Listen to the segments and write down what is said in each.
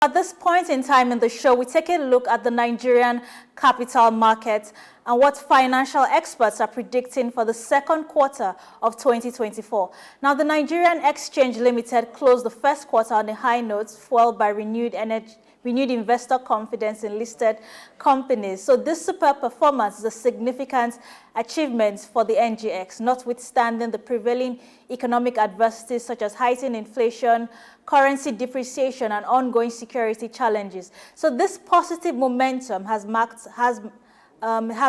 At this point in time in the show, we take a look at the Nigerian capital market and what financial experts are predicting for the second quarter of 2024. Now, the Nigerian Exchange Limited closed the first quarter on a high note, fueled by renewed investor confidence in listed companies. So this superb performance is a significant achievement for the NGX, notwithstanding the prevailing economic adversities such as heightened inflation, currency depreciation, and ongoing security challenges. So this positive momentum has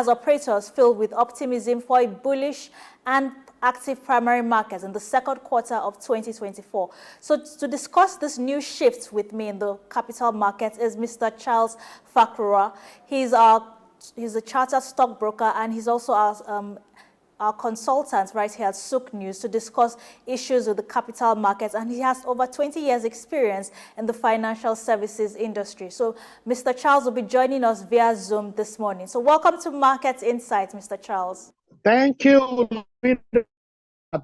operators filled with optimism for a bullish and active primary markets in the second quarter of 2024. So to discuss this new shift with me in the capital market is Mr. Charles Fakrogha. He's a chartered stockbroker, and he's also our consultant right here at SOUQ News to discuss issues with the capital markets, and he has over 20 years experience in the financial services industry. So Mr. Charles will be joining us via Zoom this morning. So welcome to Market Insights, Mr. Charles. Thank you.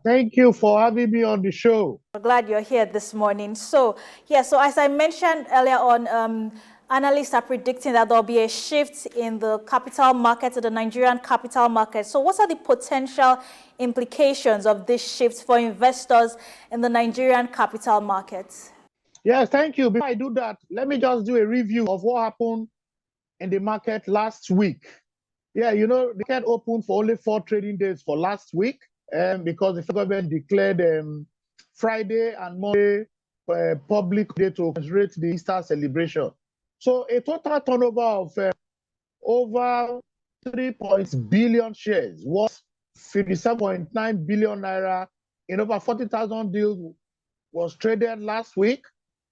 Thank you for having me on the show. I'm glad you're here this morning. So as I mentioned earlier on, analysts are predicting that there'll be a shift in the capital market, the Nigerian capital market. So what are the potential implications of this shift for investors in the Nigerian capital market? Yes, thank you. Before I do that, let me just do a review of what happened in the market last week. Yeah, you know, the market opened for only 4 trading days for last week because the government declared Friday and Monday public day to commemorate the Easter celebration. So a total turnover of over 3 billion shares was 57.9 billion naira in over 40,000 deals was traded last week,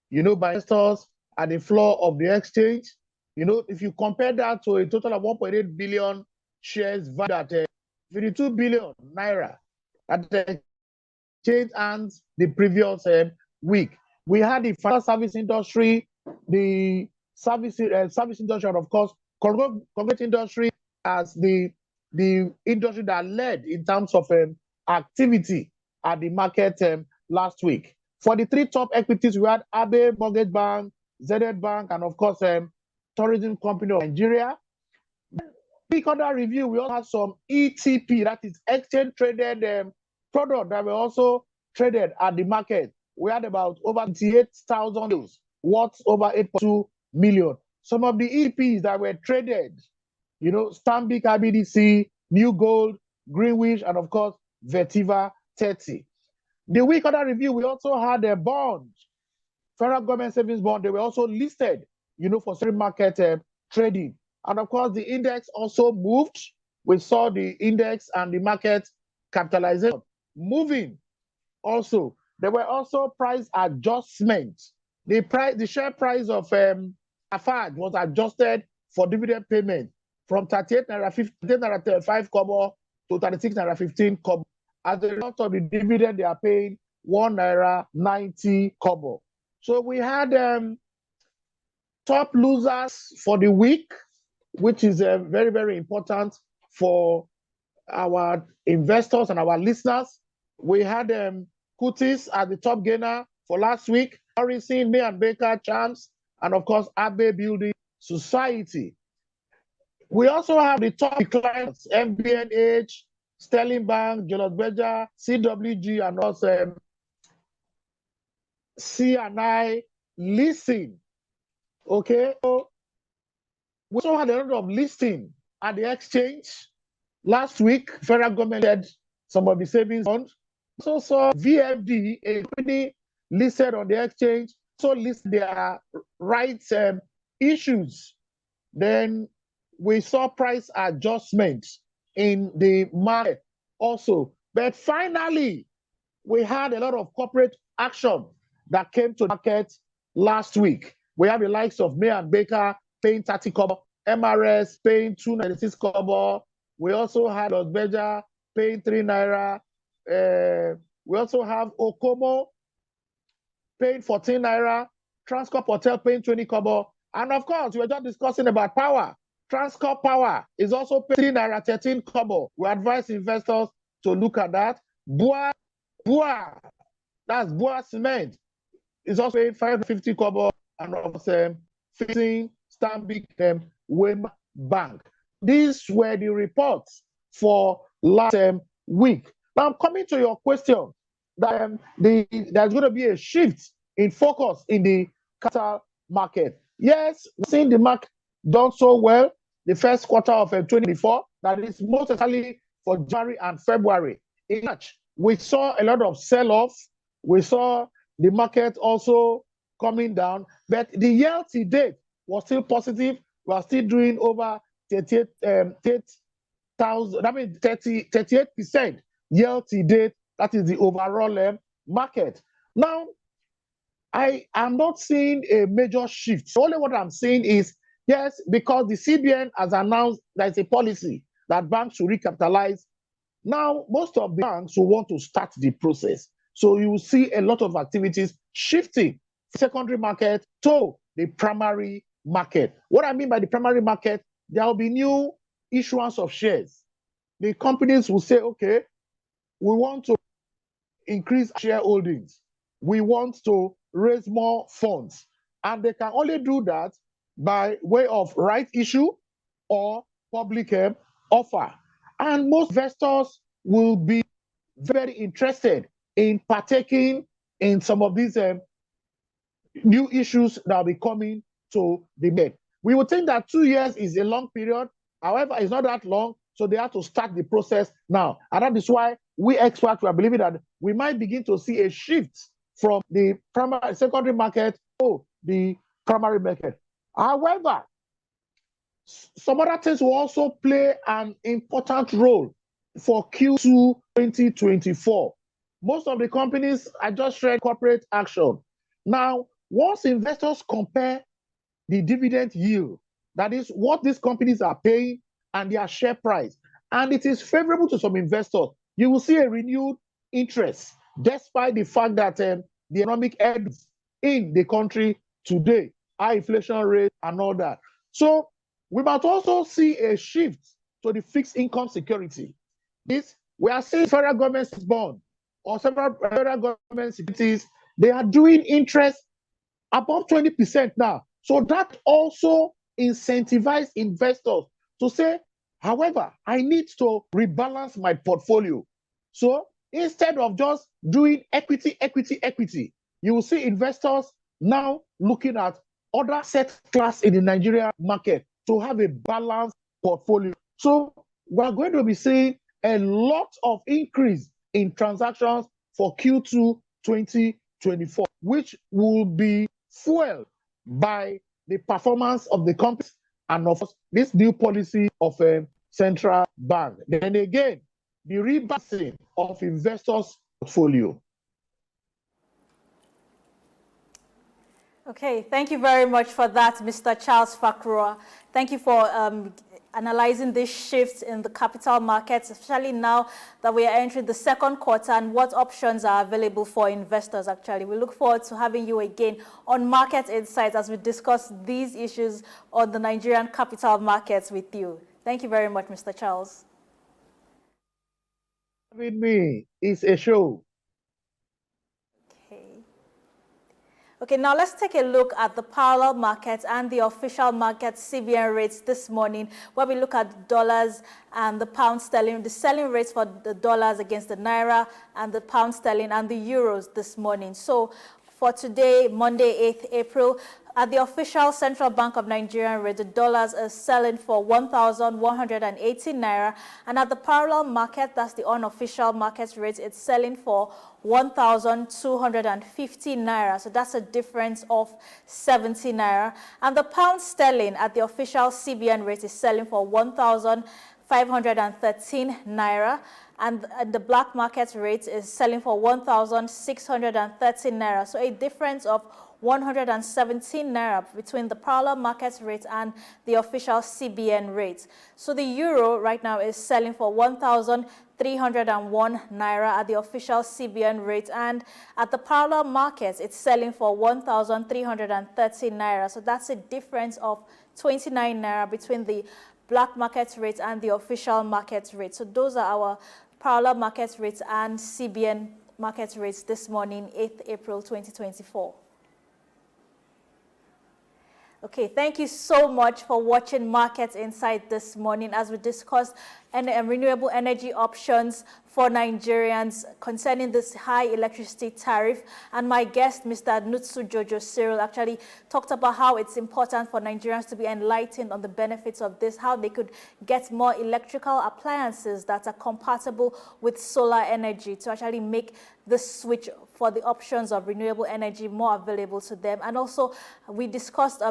you know, by investors at the floor of the exchange. You know, if you compare that to a total of 1.8 billion shares valued at 52 billion naira at the exchange and the previous week. We had the financial service industry, the service industry, and of course, corporate industry as the industry that led in terms of activity at the market last week. For the 3 top equities, we had Abe Mortgage Bank, ZZ Bank, and of course, Tourism Company of Nigeria. Quick other review, we also had some ETP, that is exchange traded product that were also traded at the market. We had about over 28,000 deals, worth over 8.2 million. Some of the ETPs that were traded, you know, Stanbic IBDC, New Gold, Greenwich, and of course, Vertiva 30. The week other review, we also had a bond, federal government savings bond. They were also listed, you know, for certain market trading. And of course, the index also moved. We saw the index and the market capitalization moving. Also, there were also price adjustments. The share price of Afad was adjusted for dividend payment from 38 naira 35 kobo to 36 naira 15 kobo. As a result of the dividend, they are paying 1 naira 90 kobo. So we had top losers for the week, which is very, very important for our investors and our listeners. We had Kutis as the top gainer for last week, Harrison, May and Baker, Chance, and of course, Abe Building Society. We also have the top clients, MBNH, Sterling Bank, Julius Berger, CWG, and also C&I Leasing. Okay, so we also had a lot of listing at the exchange. Last week, federal government had some of the savings bonds. Also saw VFD, a company listed on the exchange, so list their rights issues. Then we saw price adjustments in the market also. But finally, we had a lot of corporate action that came to the market last week. We have the likes of May and Baker paying 30 kobo, MRS paying 296 kobo. We also had Osbeja paying 3 naira. We also have Okomo paying 14 naira, Transcorp Hotel paying 20 kobo. And of course, we were just discussing about power. Transcorp Power is also paying 3 naira 13 kobo. We advise investors to look at that. Bua, that's Bua Cement, is also paying 550 kobo. and of facing Stanbic Wema Bank. These were the reports for last week. Now, I'm coming to your question that there's going to be a shift in focus in the capital market. Yes, we've seen the market done so well the first quarter of 2024, that is most especially for January and February. In March, we saw a lot of sell-off. We saw the market also coming down, but the year to date was still positive. We are still doing over 38,000, that means 38% year to date. That is the overall market. Now, I am not seeing a major shift. So only what I'm saying is, yes, because the CBN has announced there's a policy that banks should recapitalize. Now, most of the banks will want to start the process. So you will see a lot of activities shifting from secondary market to the primary market. What I mean by the primary market, there will be new issuance of shares. The companies will say, okay, we want to increase shareholdings. We want to raise more funds. And they can only do that by way of right issue or public offer. And most investors will be very interested in partaking in some of these new issues that will be coming to the market. We would think that 2 years is a long period. However, it's not that long, so they have to start the process now. And that is why we experts are believing that we might begin to see a shift from the secondary market to the primary market. However, some other things will also play an important role for Q2 2024. Most of the companies, I just read corporate action. Now, once investors compare the dividend yield, that is what these companies are paying, and their share price, and it is favorable to some investors, you will see a renewed interest, despite the fact that the economic headwinds in the country today, high inflation rate and all that. So we might also see a shift to the fixed income security. We are seeing federal government bond or several federal government securities, they are doing interest above 20% now. So that also incentivizes investors to say, however, I need to rebalance my portfolio. So instead of just doing equity, you will see investors now looking at other asset class in the Nigerian market to have a balanced portfolio. So we're going to be seeing a lot of increase in transactions for Q2 2024, which will be fueled by the performance of the companies and of this new policy of a central bank. Then again, the rebalancing of investors' portfolio. Okay, thank you very much for that, Mr. Charles Fakrogha. Thank you for analyzing this shift in the capital markets, especially now that we are entering the second quarter, and what options are available for investors, actually. We look forward to having you again on Market Insights as we discuss these issues on the Nigerian capital markets with you. Thank you very much, Mr. Charles. Having me is a show. Okay, now let's take a look at the parallel market and the official market CBN rates this morning, where we look at dollars and the pound sterling, the selling rates for the dollars against the naira and the pound sterling and the euros this morning. So for today, Monday, 8th April, at the official Central Bank of Nigeria rate, the dollars are selling for 1,180 naira, and at the parallel market, that's the unofficial market rate, it's selling for 1,250 naira. So that's a difference of 70 naira. And the pound sterling at the official CBN rate is selling for 1,513 naira. And the black market rate is selling for 1,613 naira. So a difference of 117 naira between the parallel market rate and the official CBN rate. So the euro right now is selling for 1,301 naira at the official CBN rate, and at the parallel market it's selling for 1,330 naira. So that's a difference of 29 naira between the black market rate and the official market rate. So those are our parallel market rates and CBN market rates this morning, 8th April 2024. Okay, thank you so much for watching Market Insight this morning as we discussed renewable energy options for Nigerians concerning this high electricity tariff. And my guest, Mr. Nutsu Jojo Cyril, actually talked about how it's important for Nigerians to be enlightened on the benefits of this, how they could get more electrical appliances that are compatible with solar energy to actually make the switch for the options of renewable energy more available to them. And also, we discussed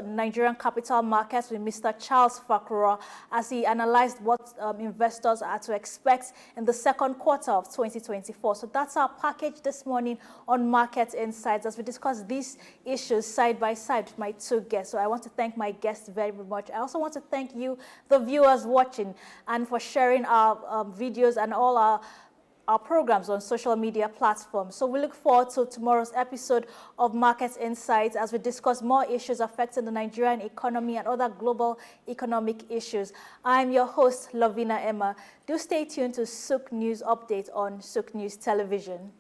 Nigerian capital markets with Mr. Charles Fakrogha as he analyzed what investors are to expect in the second quarter of 2024. So that's our package this morning on Market Insights as we discuss these issues side by side with my two guests. So I want to thank my guests very much. I also want to thank you, the viewers watching, and for sharing our videos and all our programs on social media platforms. So we look forward to tomorrow's episode of Market Insights as we discuss more issues affecting the Nigerian economy and other global economic issues. I'm your host, Lovina Emma. Do stay tuned to SOUQ News Update on SOUQ News Television.